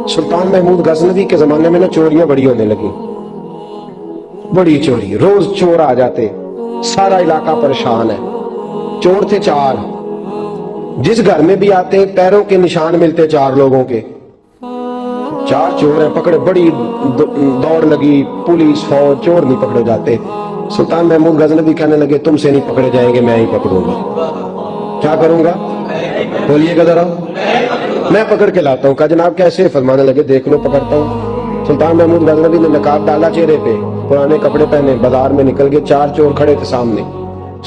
सुल्तान महमूद गजनवी के जमाने में ना चोरियां बड़ी होने लगी, बड़ी चोरी, रोज चोर आ जाते, सारा इलाका परेशान है। चोर थे 4, जिस घर में भी आते पैरों के निशान मिलते 4 लोगों के। 4 चोर हैं, पकड़े, बड़ी दौड़ लगी, पुलिस फौज, चोर नहीं पकड़े जाते। सुल्तान महमूद गजनवी कहने लगे तुमसे नहीं पकड़े जाएंगे, मैं ही पकड़ूंगा। क्या करूंगा? बोलिएगा जरा। मैं पकड़ के लाता हूँ। कहा जनाब कैसे? फरमाने लगे देख लो पकड़ता हूँ। सुल्तान महमूद गजनवी ने नकाब डाला चेहरे पे, पुराने कपड़े पहने, बाजार में निकल गए। 4 चोर खड़े थे सामने।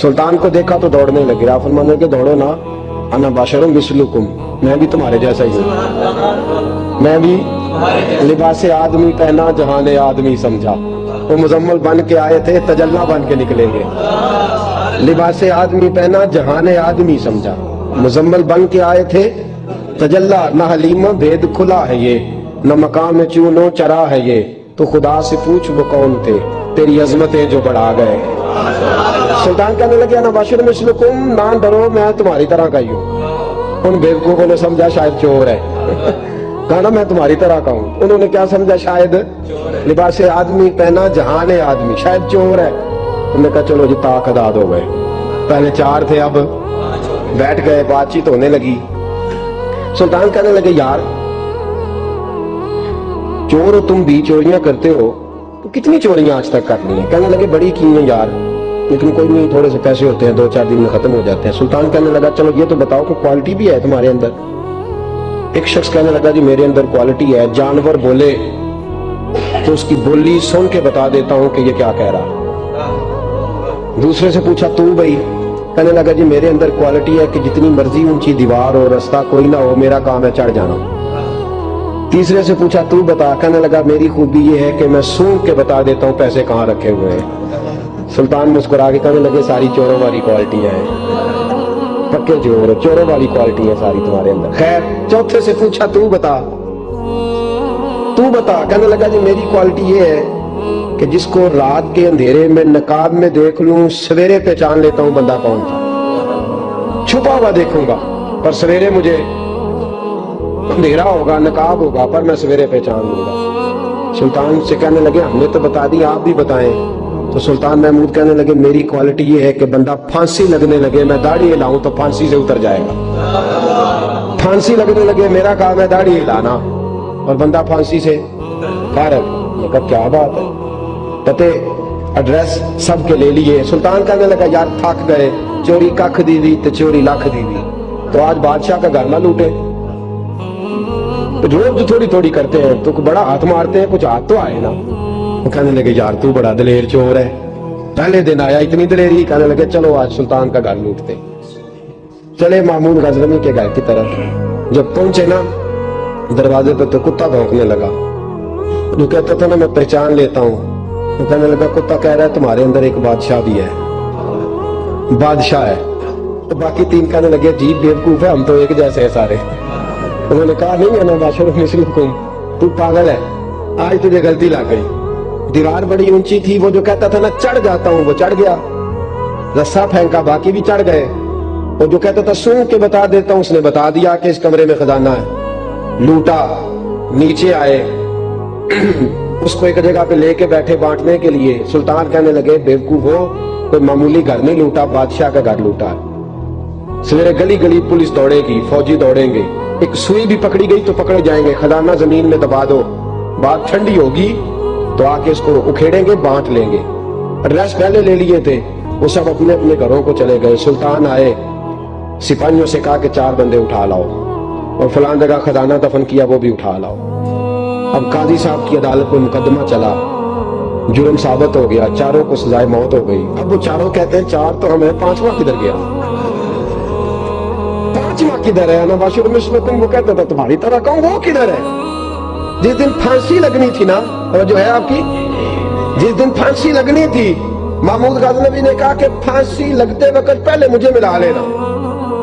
सुल्तान को देखा तो दौड़ने लगे। आप फरमाने लगे दौड़ो ना, अना बाशरुम मिसलुकुम, मैं भी तुम्हारे जैसा ही हूँ। मैं भी लिबासे आदमी पहना, जहाने आदमी समझा। वो मुजम्मल बन के आए थे, तजल्ला बन के निकलेंगे। लिबासे आदमी पहना, जहाने आदमी समझा। मुजम्मल बन के आए थे, तजल्ला, न हलीमा भेद खुला है ये, न मकाम चूनो चरा है ये, तो खुदा से पूछ वो कौन थे, तेरी अजमतें जो बढ़ा गए। सुल्तान कहने लगे ना बाशिर मिसलुकुम, ना डरो मैं तुम्हारी तरह का ही हूँ। उन बेवकूफों ने समझा शायद चोर है। कहा ना मैं तुम्हारी तरह का हूँ। उन्होंने क्या समझा? शायद लिबासे आदमी पहना, जहाने आदमी, शायद चोर है। उन्होंने कहा चलो जी ताक आदाद हो गए। पहले 4 थे, अब बैठ गए, बातचीत होने लगी। सुल्तान कहने लगे यार चोर हो तुम भी, चोरियां करते हो, तो कितनी चोरियां आज तक कर ली हैं? कहने लगे बड़ी की हैं यार, लेकिन कोई नहीं, थोड़े से पैसे होते हैं, 2-4 दिन में खत्म हो जाते हैं। सुल्तान कहने लगा चलो ये तो बताओ कि क्वालिटी भी है तुम्हारे अंदर। एक शख्स कहने लगा जी मेरे अंदर क्वालिटी है, जानवर बोले तो उसकी बोली सुन के बता देता हूं कि ये क्या कह रहा। दूसरे से पूछा तू भाई? कहने लगा जी मेरे अंदर क्वालिटी है कि जितनी मर्जी ऊंची दीवार हो, रास्ता कोई ना हो, मेरा काम है चढ़ जाना। तीसरे से पूछा तू बता? कहने लगा मेरी खूबी ये है कि मैं सूंघ के बता देता हूँ पैसे कहाँ रखे हुए हैं। सुल्तान मुस्कुरा के कहने लगे सारी चोरों वाली क्वालिटियां हैं, पक्के चोर, चोरों वाली क्वालिटी है सारी तुम्हारे अंदर। खैर चौथे से पूछा तू बता, तू बता? कहने लगा जी मेरी क्वालिटी ये है कि जिसको रात के अंधेरे में नकाब में देख लूं, सवेरे पहचान लेता हूं बंदा कौन था। छुपा हुआ देखूंगा पर सवेरे मुझे, अंधेरा होगा, नकाब होगा, पर मैं सवेरे पहचान लूंगा। सुल्तान से कहने लगे हमने तो बता दी, आप भी बताएं। तो सुल्तान महमूद कहने लगे मेरी क्वालिटी ये है कि बंदा फांसी लगने लगे, मैं दाढ़ी हिलाऊं तो फांसी से उतर जाएगा। फांसी लगने लगे, मेरा काम है दाढ़ी हिलाना, और बंदा फांसी से फारग। मैं क्या बात है, पते एड्रेस सबके ले लिए। सुल्तान कहने लगा यार थक गए, चोरी कख दी दी तो चोरी लख दी दी, तो आज बादशाह का घर ना लूटे। रोज थोड़ी थोड़ी करते हैं तो बड़ा हाथ मारते हैं, कुछ हाथ तो आए ना। कहने लगे यार तू बड़ा दलेर चोर है, पहले दिन आया इतनी दलेरी। कहने लगे चलो आज सुल्तान का घर लूटते। चले महमूद गजनवी के घर की तरफ। जब पहुंचे ना दरवाजे पे तो कुत्ता भौंकने लगा। जो कहता था ना मैं पहचान लेता हूँ, तो कहने लगा कुत्ता कह रहा है तुम्हारे अंदर एक बादशाह भी है, बादशाह है। तो बाकी 3 कहने लगे अजीब बेवकूफ है, हम तो एक जैसे हैं सारे। उन्होंने कहा नहीं है ना बादशाह मिसलुकुम, तू पागल है, आज तुझे गलती लग गई। दीवार बड़ी ऊंची थी, वो जो कहता था ना चढ़ जाता हूँ वो चढ़ गया, रस्सा फेंका बाकी भी चढ़ गए। वो जो कहता था सूंघ के बता देता हूँ, उसने बता दिया कि इस कमरे में खजाना है। लूटा, नीचे आए, उसको एक जगह पे लेके बैठे बांटने के लिए। सुल्तान कहने लगे बेवकूफ हो, कोई मामूली घर नहीं लूटा, बादशाह का घर लूटा। सवेरे गली गली पुलिस दौड़ेगी, फौजी दौड़ेंगे, एक सुई भी पकड़ी गई तो पकड़े जाएंगे, खजाना जमीन में दबा दो, बात ठंडी होगी तो आके इसको उखेड़ेंगे, बांट लेंगे। एड्रेस पहले ले लिए थे, वो सब अपने अपने घरों को चले गए। सुल्तान आए, सिपाहियों से कहा कि 4 बंदे उठा लाओ, और फलान जगह खजाना दफन किया वो भी उठा लाओ। अब काजी साहब की अदालत में मुकदमा चला, जुर्म साबित हो गया, 4 को सजाए मौत हो गई। अब वो 4 कहते हैं 4 तो हमें, 5वां किधर गया? 5वां किधर है? नवाशिर मिसलुकुम, वो कहता था तुम्हारी तरह कहूं, वो किधर है? जिस दिन फांसी लगनी थी ना, और जो है आपकी, जिस दिन फांसी लगनी थी, महमूद गजनवी ने कहा कि फांसी लगते वक्त पहले मुझे मिला लेना।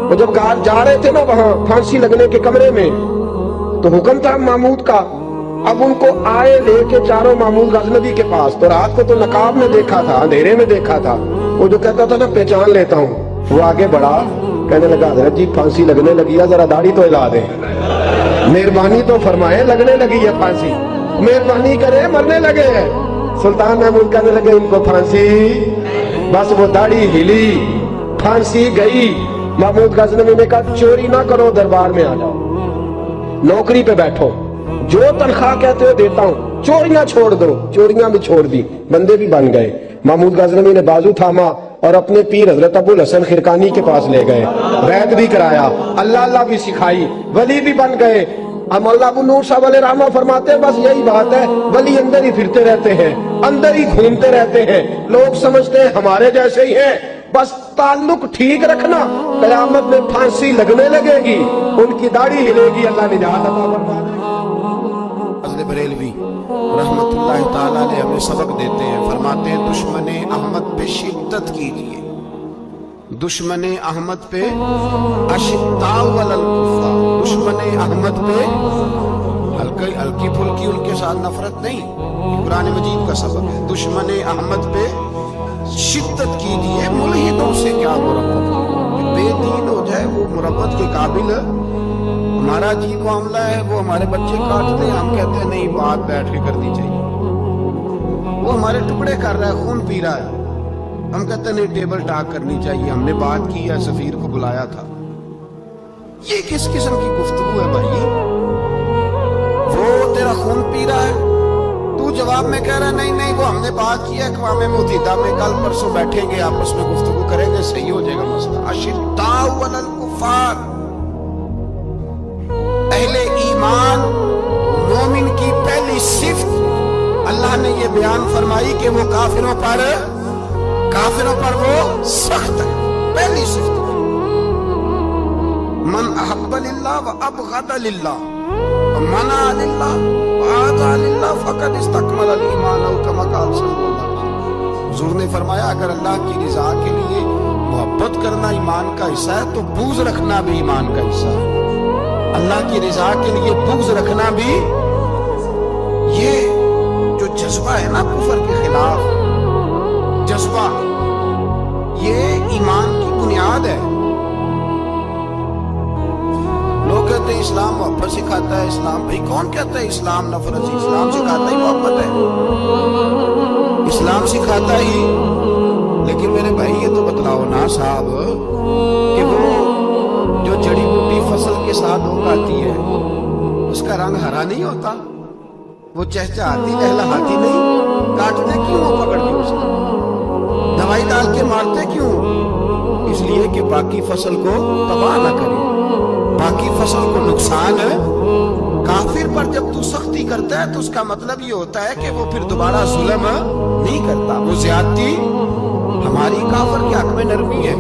वो जब जा रहे थे ना वहां फांसी लगने के कमरे में, तो हुक्म था महमूद का। अब उनको आए लेके 4 महमूद गजनवी के पास, तो रात को तो नकाब में देखा था, अंधेरे में देखा था। वो जो कहता था ना पहचान लेता हूँ, वो आगे बढ़ा, कहने लगा हजरत जी फांसी लगने लगी है, जरा दाढ़ी तो हिला दे। مہربانی تو فرمائے، لگنے لگی ہے پھانسی، مہربانی کرے مرنے لگے ہیں۔ سلطان محمود کہنے لگے ان کو پھانسی، بس وہ داڑھی ہلی، پھانسی گئی۔ محمود غزنوی نے کہا چوری نہ کرو، دربار میں آ جاؤ، نوکری پہ بیٹھو، جو تنخواہ کہتے ہو دیتا ہوں، چوریاں چھوڑ دو۔ چوریاں بھی چھوڑ دی، بندے بھی بن گئے۔ محمود غزنوی نے بازو تھاما اور اپنے پیر حضرت ابو الحسن خرقانی کے پاس لے گئے، بیعت بھی کرایا، اللہ اللہ بھی سکھائی، ولی بھی بن گئے۔ اب مولانا ابو نور صاحب علیہ رحمہ فرماتے ہیں بس یہی بات ہے، ولی اندر ہی پھرتے رہتے ہیں، اندر ہی گھومتے رہتے ہیں، لوگ سمجھتے ہیں ہمارے جیسے ہی ہیں، بس تعلق ٹھیک رکھنا، قیامت میں پھانسی لگنے لگے گی، ان کی داڑھی ہلے گی، اللہ نجات عطا فرمائے۔ فضل بریلوی رحمت اللہ تعالیٰ علیہ ہمیں سبق دیتے ہیں، فرماتے ہیں دشمن احمد پہ شدت کیجئے، دشمن احمد پہ اشداء علی الکفار، دشمن احمد پہ ہلکی پھلکی ان کے ساتھ نفرت نہیں، یہ قرآن مجید کا سبق ہے۔ دشمن احمد پہ شدت کیجئے، ملحدوں سے کیا مربت، بے دین ہو جائے وہ مربت کے قابل ہے۔ ہمارا عجیب معاملہ ہے، وہ ہمارے بچے کاٹتے ہیں، ہم کہتے ہیں نہیں بات بیٹھ کے کرنی چاہیے، وہ ہمارے ٹکڑے کر رہا ہے، خون پی رہا ہے، ہم کہتے ہیں نہیں ٹیبل ٹاک کرنی چاہیے، ہم نے بات کی ہے، سفیر کو بلایا تھا۔ یہ کس قسم کی گفتگو ہے بھائی؟ وہ تیرا خون پی رہا ہے، تو جواب میں کہہ رہا ہے نہیں نہیں وہ ہم نے بات کی ہے اقوام متحدہ میں، کل پرسوں بیٹھیں گے آپس میں گفتگو کریں گے، صحیح ہو جائے گا مسئلہ۔ اشداء علی الکفار، اہل ایمان مومن کی پہلی صفت اللہ نے یہ بیان فرمائی کہ وہ کافروں پر وہ سخت ہے، پہلی صفت من احب للہ و ابغض للہ ومنع للہ وآذى للہ فقد استکمل الایمان او کما قال صلی اللہ علیہ وسلم۔ حضور نے فرمایا اگر اللہ کی رضا کے لیے محبت کرنا ایمان کا حصہ ہے تو بغض رکھنا بھی ایمان کا حصہ ہے، اللہ کی رضا کے لیے بغض رکھنا بھی، یہ جو جذبہ ہے نا کفر کے خلاف جذبہ، یہ ایمان کی بنیاد ہے۔ لوگ کہتے ہیں اسلام محبت سکھاتا ہے، اسلام، بھائی کون کہتا ہے اسلام نفرت سے؟ اسلام سکھاتا ہی محبت ہے، اسلام سکھاتا ہی، لیکن میرے بھائی یہ تو بتلاؤ نا صاحب کہ وہ جو جڑی بوٹی فصل کے ساتھ اگاتی ہے اس کا رنگ ہرا نہیں ہوتا، وہ چہچہاتی لہلہاتی نہیں، کاٹتے کیوں وہ پکڑ کے اس کو، دوائی ڈال کے مارتے کیوں؟ اس لیے کہ باقی فصل کو تباہ نہ کرے، باقی فصل کو نقصان ہے۔ کافر پر جب تو سختی کرتا ہے تو اس کا مطلب یہ ہوتا ہے کہ وہ پھر دوبارہ ظلم نہیں کرتا، وہ زیادتی، ہماری کافر کے حق میں نرمی ہے۔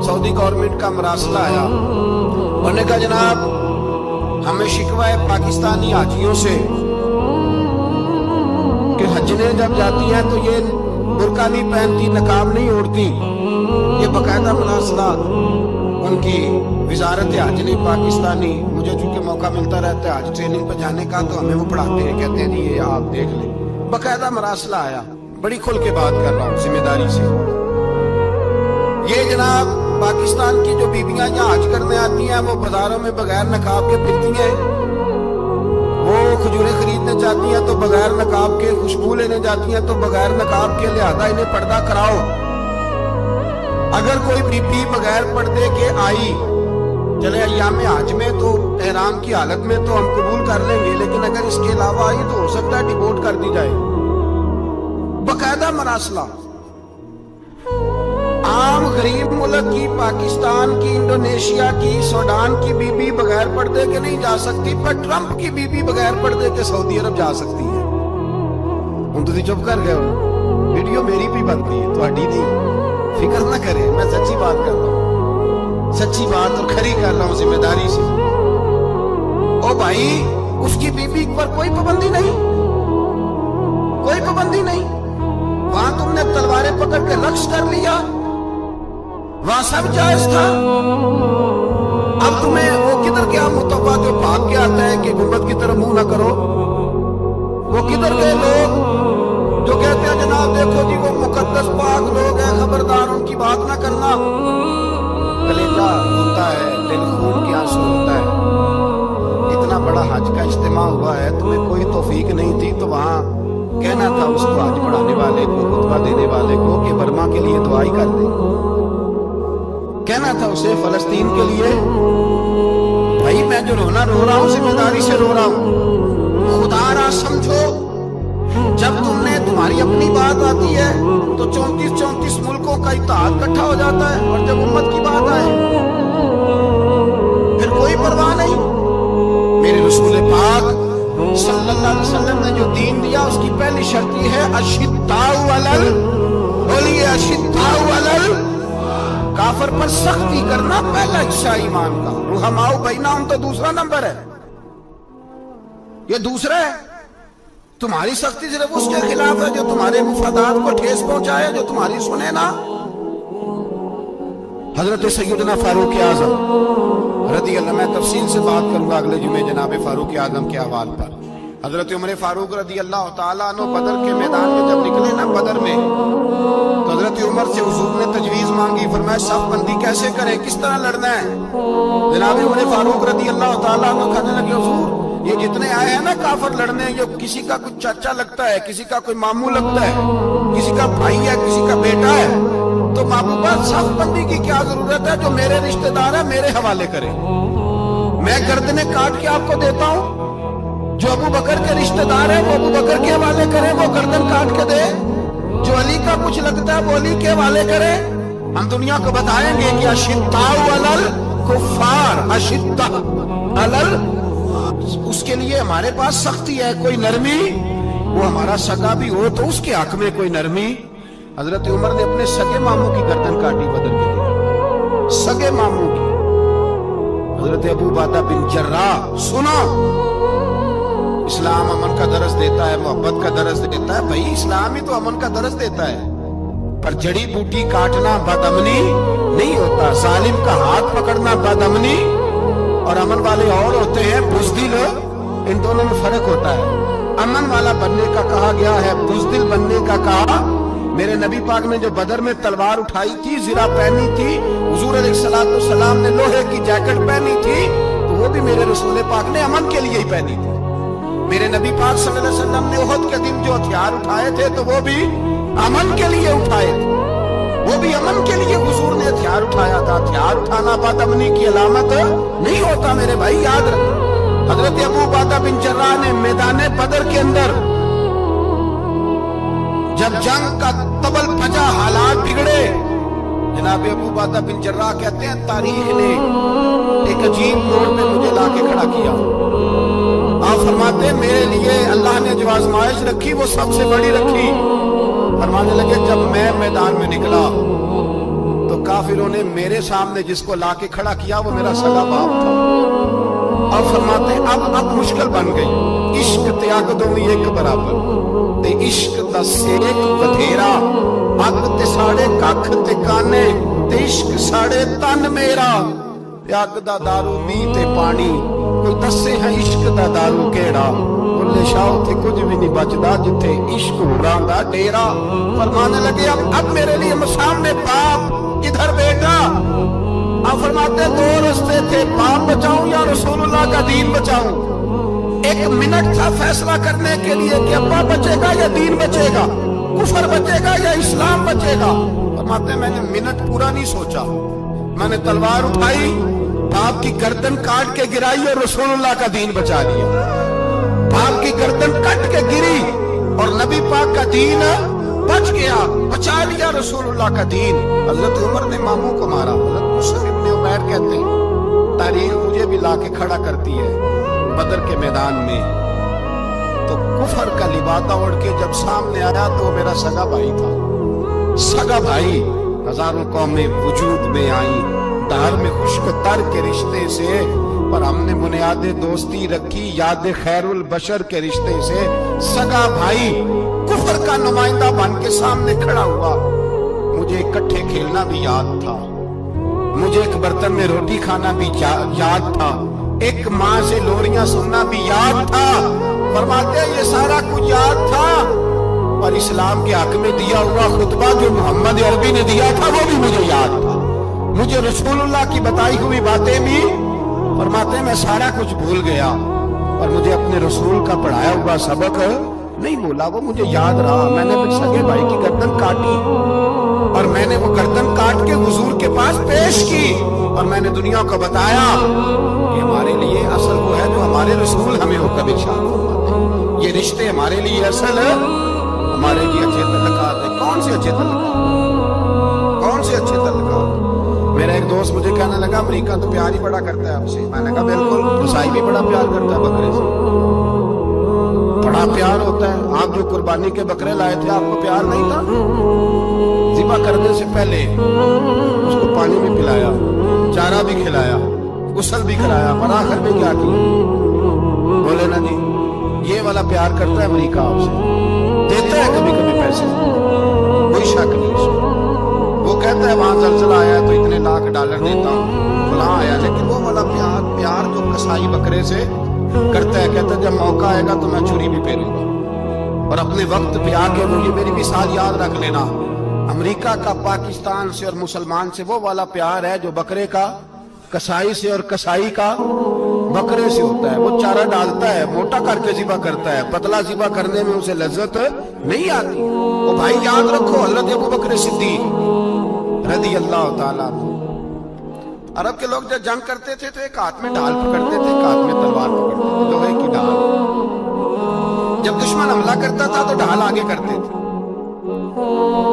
سعودی گورنمنٹ کا مراسلہ آیا، انہوں نے کہا جناب ہمیں شکوہ ہے پاکستانی حاجیوں سے کہ حجنے جب جاتی ہیں تو یہ برقع نہیں پہنتی، نقاب نہیں اوڑھتی، یہ باقاعدہ مراسلہ ان کی وزارت حج نے پاکستانی، مجھے چونکہ موقع ملتا رہتا ہے حج ٹریننگ پہ جانے کا تو ہمیں وہ پڑھاتے ہیں، کہتے ہیں جی یہ آپ دیکھ لیں، باقاعدہ مراسلہ آیا، بڑی کھل کے بات کر رہا ہوں ذمہ داری سے۔ یہ جناب پاکستان کی جو بیویاں یہاں حج کرنے آتی ہیں وہ بازاروں میں بغیر نقاب کے پھرتی ہیں، وہ کھجوریں خریدنے جاتی ہیں تو بغیر نقاب کے، خوشبو لینے جاتی ہیں تو بغیر نقاب کے، لہذا انہیں پردہ کراؤ۔ اگر کوئی بی بی بغیر پردے کے آئی، چلے ایام حج میں تو احرام کی حالت میں تو ہم قبول کر لیں گے، لیکن اگر اس کے علاوہ آئی تو ہو سکتا ہے ڈیپورٹ کر دی جائے، باقاعدہ مراسلہ۔ عام غریب ملک کی، پاکستان کی، انڈونیشیا کی، سوڈان کی بی بی بغیر پردے کے نہیں جا سکتی، پر ٹرمپ کی بی بی بغیر پردے کے سعودی عرب جا سکتی ہے۔ ہم تو چپ کر گئے، ویڈیو میری بھی بنتی ہے، تہاڈی نہیں، فکر نہ کریں، میں سچی بات کر رہا ہوں، سچی بات اور کھری کر رہا ہوں ذمہ داری سے۔ او بھائی اس کی بی بی پر کوئی پابندی نہیں، کوئی پابندی نہیں، وہاں تم نے تلواریں پکڑ کے رقص کر لیا، وہاں سب جائز تھا۔ اب تمہیں وہ کدھر گیا متوبہ جو بھاگ کے آتا ہے کہ گنبد کی طرف منہ نہ کرو؟ وہ کدھر گئے لوگ جو کہتے ہیں جناب دیکھو جی وہ مقدس پاک لوگ ہیں، خبردار ان کی بات نہ کرنا؟ کلیجہ ہوتا ہے، دل خون کی آنسو ہوتا ہے، हुआ है, तुम्हें कोई तौफीक नहीं थी तो वहां कहना था उसको, आज पढ़ाने वाले को, खुतबा देने वाले को, कि बर्मा के लिए दुआई कर दे। कहना था उसे फलस्तीन के लिए, भाई मैं जो रोना रो रहा हूं जिम्मेदारी से रो रहा हूं। खुदारा समझो, जब तुम्हारी अपनी बात आती है तो 34 मुल्कों का इत्तेहाद इकट्ठा हो जाता है, और जब उम्मत की बात आए फिर कोई परवाह नहीं। मेरे रसूल पाक सल्लल्लाहु अलैहि वसल्लम ने जो दीन दिया उसकी पहली शर्त ये है, अशिद्दाउ अलल, बोलिए अशिद्दाउ अलल काफर पर सख्ती करना पहला हिस्सा ईमान का। रुहमाउ बैनाहुम तो दूसरा नंबर है, ये दूसरा है। तुम्हारी सख्ती सिर्फ उसके खिलाफ है जो तुम्हारे मुफादात को ठेस पहुंचाए, जो तुम्हारी सुने ना। हजरत सैयदना फारूक आजम रदी अल्लाह, मैं तफसील से बात करूंगा अगले जुमे जनाब फारूक आजम के हवाले पर। हजरत उमर फारूक रदी अल्लाह तआला अन्हु बदर के मैदान में जब निकले ना, बदर में, तो हजरत उमर से हुजूर ने तजवीज मांगी, फरमाया सफ बंदी कैसे करें, किस तरह लड़ना है। जनाब उमर फारूक रदी अल्लाह तआला अन्हु कहने लगे, हुजूर ये जितने आए हैं ना काफर लड़ने, ये किसी का कुछ चाचा लगता है, किसी का कोई मामू लगता है, किसी का भाई है, किसी का बेटा है, तो महबूबा सफ बंदी की क्या जरूरत है, जो मेरे रिश्तेदार है मेरे हवाले करे, मैं गर्दने काट के आपको देता हूं। जो अबू बकर के रिश्तेदार है वो अबू बकर के हवाले करे, वो गर्दन काट के दे। जो अली का कुछ लगता है वो अली के हवाले करे। हम दुनिया को बताएंगे कि अशिद्दाउ अलल कुफ्फार, अशिद्दा अलल, उसके लिए हमारे पास सख्ती है, कोई नरमी। वो हमारा सगा भी हो तो उसके हक में कोई नरमी। हजरत उमर ने अपने सगे मामू की गर्दन काटी बदर के दिन, सगे मामू की। हजरत अबू उबादा बिन जर्राह, सुनो, इस्लाम अमन का दरस देता है, मोहब्बत का दरस देता है। भाई इस्लाम ही तो अमन का दरस देता है, पर जड़ी बूटी काटना बदअमनी नहीं होता, जालिम का हाथ पकड़ना बदअमनी, और अमन वाले और होते हैं बुज़दिल। इन दोनों में फर्क होता है। अमन वाला बनने का कहा गया है, बुज़दिल बनने का कहा। मेरे नबी पाक ने जो बदर में तलवार उठाई थी, ज़िरा पहनी थी, हुजूर अलैहिस्सलाम ने लोहे की जैकेट पहनी थी, तो वो भी मेरे रसूल पाक ने अमन के लिए ही पहनी थी। मेरे नबी पाक सल्लल्लाहु अलैहि वसल्लम ने उहद के दिन जो हथियार उठाए थे तो वो भी अमन के लिए उठाए थे, वो भी अमन के लिए हुजूर ने हथियार उठाया था। हथियार उठाना बदअमनी की अलामत नहीं होता मेरे भाई, याद रखो। हजरत अबू उबादा बिन जर्राह ने मैदान बदर के अंदर जब जंग का तबल बजा, हालात बिगड़े, जनाब अबू उबादा बिन जर्राह कहते हैं तारीख ने एक अजीब मोड़ पे मुझे लाके खड़ा किया। आप फरमाते मेरे लिए अल्लाह ने जो आजमाइश रखी वो सबसे बड़ी रखी। फरमाने लगे जब मैं मैदान में निकला तो काफिरों ने मेरे सामने जिसको लाके खड़ा किया वो मेरा सगा बाप था। अब फरमाते अब मुश्किल बन गई। इश्क त्याग दो एक बराबर ते इश्क दा सेक बथेरा, अग ते साढ़े कख ते काने ते इश्क साढ़े तन मेरा। अग दा दारू मी ते पानी, कोई दसे है इश्क दा दारू केड़ा। बुल्ले शाह थे कुछ भी नहीं बचदा जिथे इश्क होरां दा डेरा। फरमाने लगे अब मेरे लिए सामने बाप, इधर बेटा। आप फरमाते दो रास्ते थे, बाप बचाऊं या रसूलुल्लाह का दीन बचाऊं। एक मिनट था फैसला करने के लिए कि अब्बा बचेगा या दीन बचेगा, कुफर बचेगा या इस्लाम बचेगा। फरमाते मैंने मिनट पूरा नहीं सोचा, मैंने तलवार उठाई, बाप की गर्दन काट के गिराई और रसूलुल्लाह का दीन बचा लिया। बाप की गर्दन कट के गिरी और नबी पाक का दीन बच गया, बचा लिया रसूलुल्लाह का दीन। हजरत उमर ने मामू को मारा। हजरत मुस्लिम इब्न उमैर कहते हैं तारीख मुझे भी लाके खड़ा करती है बदर के मैदान में। तो कुफर का लिबादा ओढ़ के जब सामने आया तो मेरा सगा भाई था। सगा भाई, हजारों कौमें वजूद में आई दार में खुश्क तर के रिश्ते से, पर हमने बुनियादे दोस्ती रखी याद खैरुल बशर के रिश्ते से। सगा भाई कुफर का नुमाइंदा बन के सामने खड़ा हुआ। मुझे इकट्ठे खेलना भी याद था, मुझे एक बर्तन में रोटी खाना भी याद था, एक माँ से लोरियां सुनना भी याद था। फरमाते ये सारा कुछ याद था, पर इस्लाम के हक में दिया हुआ खुतबा जो मोहम्मद अरबी ने दिया था वो भी मुझे याद था। मुझे रसूलुल्लाह की बताई हुई बातें भी, फरमाते मैं सारा कुछ भूल गया। اور مجھے اپنے رسول کا پڑھایا ہوا سبق نہیں بولا، وہ مجھے یاد رہا۔ میں نے پھر سگے بھائی کی گردن کاٹی اور میں نے وہ گردن کاٹ کے حضور کے پاس پیش کی، اور میں نے دنیا کو بتایا کہ ہمارے لیے اصل وہ ہے جو ہمارے رسول ہمیں حکم ارشاد فرماتے ہیں۔ یہ رشتے ہمارے لیے اصل ہے، ہمارے لیے اچھے تعلقات ہیں۔ کون سے اچھے تعلقات؟ کون سے اچھے تعلقات؟ میرا ایک دوست مجھے کہنے لگا امریکہ تو پیار ہی بڑا کرتا ہے آپ سے۔ میں نے کہا بالکل، عیسائی بھی بڑا پیار کرتا ہے بکرے سے، بڑا پیار ہوتا ہے۔ آپ جو قربانی کے بکرے لائے تھے آپ کو پیار نہیں تھا؟ ذبح کرنے سے پہلے اس کو پانی بھی پلایا، چارہ بھی کھلایا، غسل بھی کرایا، پر آخر میں کیا کیا؟ بولے نا جی یہ والا پیار کرتا ہے امریکہ آپ سے، دیتا ہے کبھی کبھی پیسے، کوئی شک نہیں اس میں۔ وہ کہتا ہے وہاں زلزلہ آیا ہے تو اتنے لاکھ ڈالر دیتا ہوں، فلاں آیا، لیکن وہ والا پیار جو کسائی بکرے سے کرتا ہے، کہتا ہے جب موقع آئے گا تو میں چھری بھی پھیروں گا، اور اپنے وقت پہ آ کے وہ یہ میری مثال یاد رکھ لینا، امریکہ کا پاکستان سے اور مسلمان سے وہ والا پیار ہے جو بکرے کا کسائی سے اور کسائی کا بکرے سے ہوتا ہے۔ وہ چارہ ڈالتا ہے، موٹا کر کے ذبح کرتا ہے، پتلا ذبح کرنے میں اسے لذت نہیں آتی۔ وہ بھائی یاد رکھو، حضرت ابوبکر صدیق رضی اللہ تعالیٰ عنہ، عرب کے لوگ جب جنگ کرتے تھے تو ایک ہاتھ میں ڈھال پکڑتے تھے، ایک ہاتھ میں تلوار پکڑتے تھے، لوہے کی ڈھال۔ جب دشمن حملہ کرتا تھا تو ڈھال آگے کرتے تھے،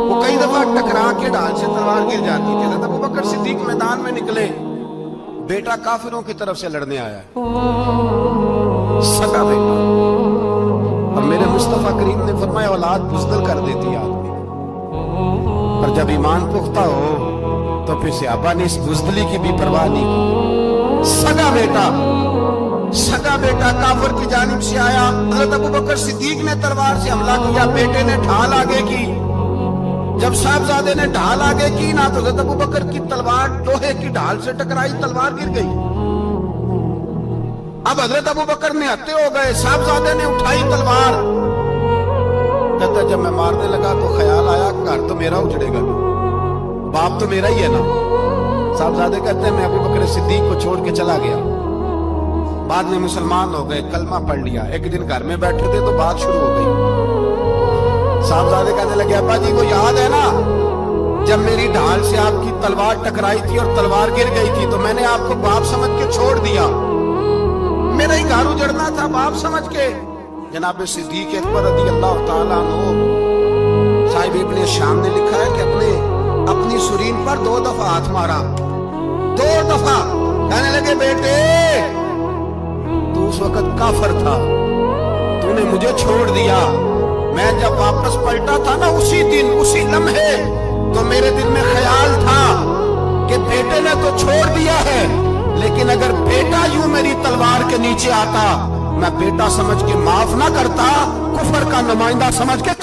وہ کئی دفعہ ٹکرا کے ڈھال سے تلوار گر جاتی تھی۔ حضرت ابوبکر صدیق میدان میں نکلے، بیٹا کافروں کی طرف سے لڑنے آیا ہے، سگا بیٹا، اور میرے مصطفیٰ کریم نے فرمایا اولاد بزدل کر دیتی آدمی، اور جب ایمان پختہ ہو تو پھر صحابہ نے اس بزدلی کی بھی پرواہ نہیں کی۔ سگا بیٹا کافر کی جانب سے آیا، حضرت ابوبکر صدیق نے تلوار سے حملہ کیا، بیٹے نے ڈھال آگے کی۔ جب صاحبزادے نے ڈھال آگے کی نا تو حضرت ابوبکر کی تلوار لوہے کی ڈھال سے ٹکرائی، تلوار گر گئی۔ اب حضرت ابوبکر نے ہتے ہو گئے، صاحبزادے نے اٹھائی تلوار، کہتا جب میں مارنے لگا تو خیال آیا گھر تو میرا اجڑے گا، باپ تو میرا ہی ہے نا۔ صاحبزادے کہتے ہیں میں ابوبکر صدیق کو چھوڑ کے چلا گیا، بعد میں مسلمان ہو گئے، کلمہ پڑھ لیا۔ ایک دن گھر میں بیٹھے تھے تو بات شروع ہو گئی، صاحبزادے کہنے لگے ابا جی وہ یاد ہے نا جب میری ڈھال سے آپ کی تلوار ٹکرائی تھی اور تلوار گر گئی تھی تو میں نے آپ کو باپ سمجھ کے چھوڑ دیا، میرا ہی گھر اجڑنا تھا باپ سمجھ کے۔ جناب صدیق اکبر رضی اللہ تعالیٰ عنہ صاحب ابن شام نے لکھا ہے کہ اپنی سرین پر 2 دفعہ ہاتھ مارا، 2 دفعہ، کہنے لگے بیٹے تو اس وقت کافر تھا، تو نے مجھے چھوڑ دیا، میں جب واپس پلٹا تھا نا اسی دن اسی لمحے تو میرے دل میں خیال تھا کہ بیٹے نے تو چھوڑ دیا ہے، لیکن اگر بیٹا یوں میری تلوار کے نیچے آتا میں بیٹا سمجھ کے معاف نہ کرتا، کفر کا نمائندہ سمجھ کے